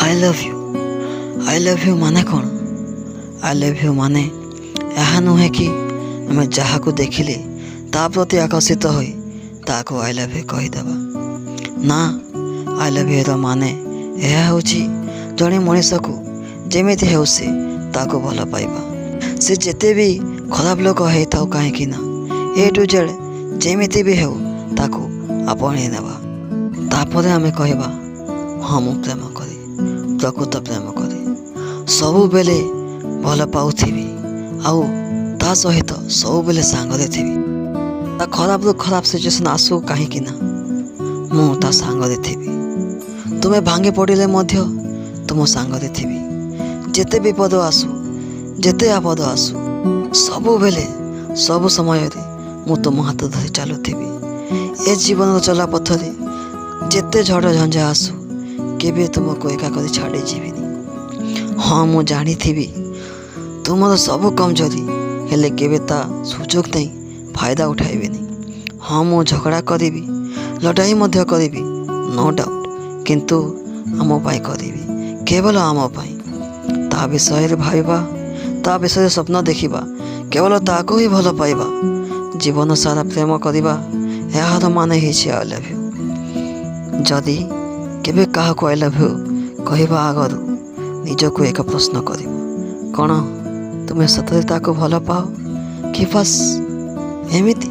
I love you माने कौन? I love you माने यह नुहे कि आम जहाँ को देखिले ता प्रति आकर्षित हो ताको आई लव यू कहीदेवा ना। आई लव यू माने यह हूँ जड़े मनीष को जमी हो से ताको भल पाइबा। से जेते भी खराब लोक होता कहीं ए टू जेड जमी भी हो ताको आपणे नेबा। तापर आम कहवा हाँ मु प्रेम करी प्रकृत प्रेम करी सबु बेले भल पाउथी आउ ता सहित सब बेले सांगरे थी। खराब रु खराब सिचुएशन आसू कहीं मु ता सांगरे थी। तुम्हें भांगी पड़े तुम सांगरे थी। जेते विपद आसू जेते आपद आसू सबु बेले सब समय मु तुम हाथ धरी चलुथी। ए जीवन चला पथरे जेते झड़ झंझा आसू केबे तुमको एका कर छाड़ी जीविनी। हाँ मु जानी थी तुम सब कमजोरी हेले केबे ता सुजोग नहीं फायदा उठाइबेनी। हाँ मु झगड़ा करी लड़ाई मध्य करी नो डाउट किंतु आम पाई करी केवल आम पाई। ता विषय भाविबा ता विषय स्वप्न देखिबा केवल ताको ही भल पाइबा जीवन सारा प्रेम करवा यार माने ही आई लव यू। जदि केबे क्या आई लव यू कहवा आगर निजको एक प्रश्न कर कौन तुम्हें सतरे ताको भल पाओ कि बस एमिति।